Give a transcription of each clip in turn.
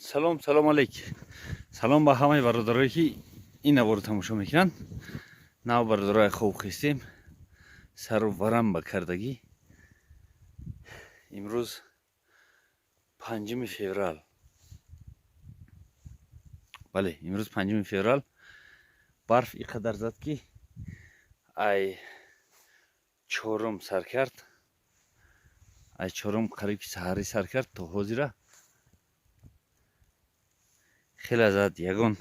سلام علیک. سلام به همه برادرایی که این نوار تماشا میکنن. نو برادرای خوب خستیم. سر و ورم به کردگی. امروز 5 فوریه. بله امروز 5 فوریه. برف اینقدر زد که ای چهارم سر کرد. ای چهارم قریب سحری سر کرد تا حاضره. خیلی زد یگان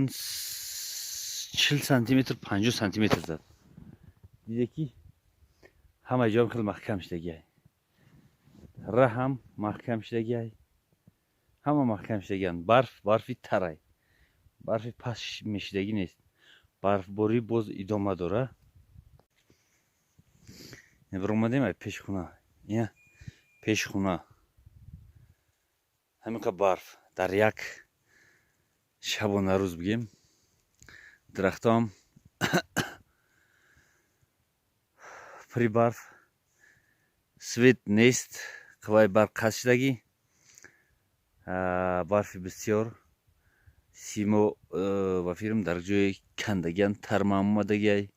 40 سانتی متر 50 سانتی متر زد. دیده که همه جا خیلی محکم شدگی. راه هم محکم شدگی. همه محکم شدگیان. برفی ترای. برفی پس میشدگی نیست. برف باری باز ادامه داره. نبر اومدیم ای پیش خونه. این پیش خونه. همین که برف در یک شبانه روز بگیم. درختام پری برف سویت نیست. قوای برف قصد شدگی. برفی بسیار سیمو و فیرم در جای کندگیان ترمام آمدگی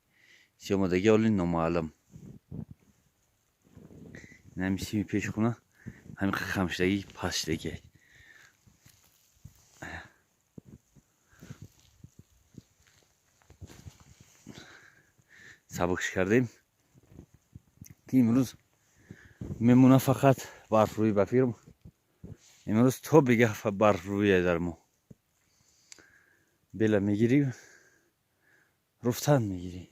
سیم آمدگی اولی نامعلم. نمی سیمی پیش خونه همین خمشدگی پس شدگی. سبکش کردیم که امروز میمونه فقط برف روی بفیرم. امروز تو بگه برف روی در ما بلا میگیری رفتن میگیری.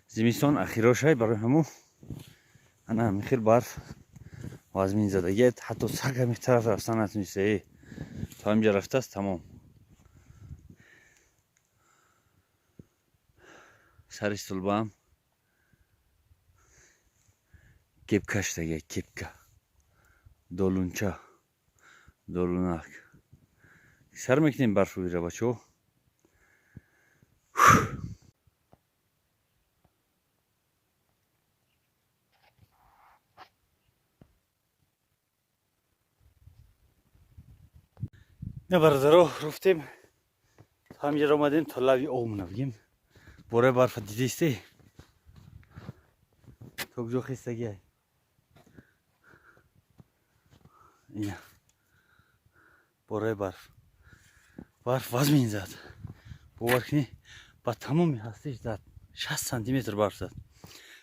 زمستان اخیراش های برای همو انا میخیر برف وازمین زدگی. حتی سگ همی طرف رفتن نتونسته. تا همجا رفته است تمام. سر سلبه هم کپکه شدگی. کپکه دولونچه دولونک سر میکنیم برف روی را بچه. نه برادرها رفتیم همینجا آمدیم تا لوی آمونه بگیم. باره برف دیدیستی تو کجا خستگی های اینه باره برف وزمین زد. باور کنی با تمامی هستش زد. 60 سانتی متر برف زد.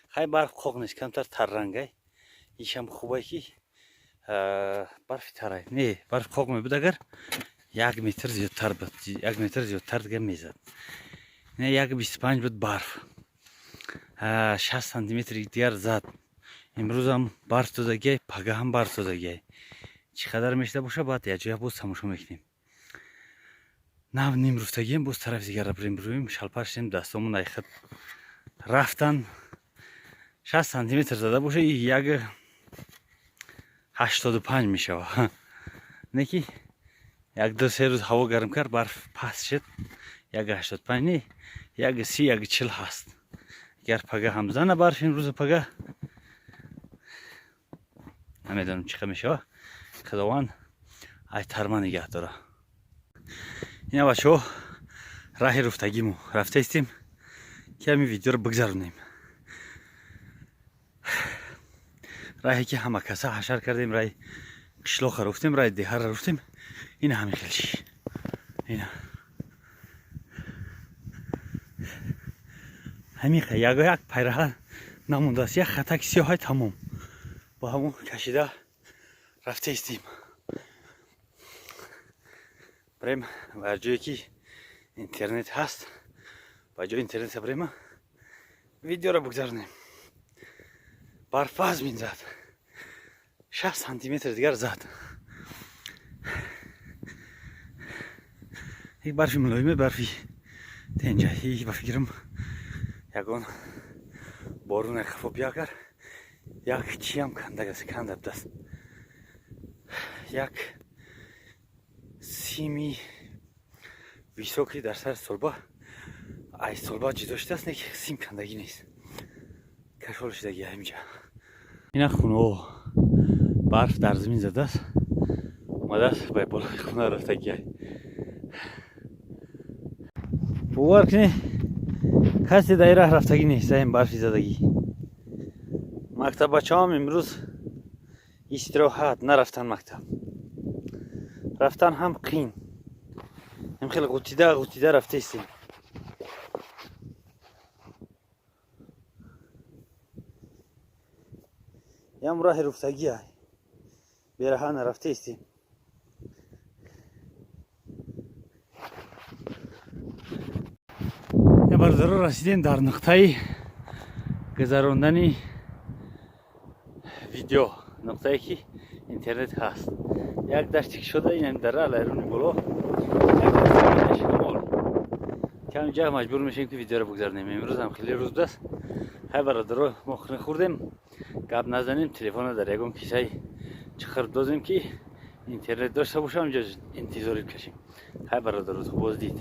خیلی برف خوق نیست کمتر تر رنگه. ایش هم خوبه که برف ترای نه برف خوق می بود اگر 1 متر زیادتر بود. 1 متر زیادتر دیگه میزد. نه 1.25 بود برف. 60 سانتی متر دیگر زد. امروز هم برف دادگی پگه هم برف دادگی. چقدر میشده باشه باید یه جایی باز تماشا میکنیم. نه نیم رفتگیم باز طرف دیگر بریم برویم شلپر شدیم دستامون ایخت رفتن 60 سانتی متر زده باشه یک 85 میشه. نه که یک دو سه روز هوا گرم کرد برف پس شد. یک 85 نه یک 30 یک 40 هست. اگر پگه هم زنه برف این روز پگه نمیدونم چقدر میشه. خداوند ای ترما نگه داره. اینا بچه راه رفتگیمو رفته استیم که همین ویدیو رو بگذارونیم. راهی که همه کسا حشر کردیم راه قشلاق رفتیم راه دیهر رفتیم. این همین خیلی اینا همین خیلی یک پیرهن نمونده است. یک خطک سیاه های تمام با همون کشیده رفته استیم. بریم و جایی که اینترنت هست با جای اینترنت بریم ویدیو را بگذارونیم. برف وزمین زد. 60 سانتی متر دیگر زد. یک برفی ملایمه برفی تنجایی بفکرم یکان بارون خفا بیا کرد. یک چی هم کنده دست. یک سیمی високий дар сари столба. Ай столба ҷудо шудааст, не ки сим кандагӣ нест. Кашол шудагӣ ҳаминҷа. Ина хунаҳо барф дар замин задааст. Омадааст ба болои хуна рафтагӣ. бовар кунед, касе дар ин раҳ рафтагӣ нест, ин барфи задагӣ. Мактаббачаҳоам имрӯз истироҳат, нарафтан мактаб. рафтан ҳам қин. ҳам хеле ғутида рафтаистем. ям раҳи руфтагия. Бераҳа нарафтаистем. бародаро расидем дар нуқтаи гузарондани видео, нуқтае ки интернет ҳаст. Як дашти кушода инам дара алайруни боло, як дашти шамол. Кам ҷа маҷбур мешавем ки видеоро бигзаронем. имрӯз ҳам хеле рӯз аст. ҳай бародаро, мо хуна хӯрдем, гап назанем, телефона дар ягон кисаи чиқир дозем ки интернет дошта бошам, ҷо интизор бикашем. ҳай бародаро, боздид.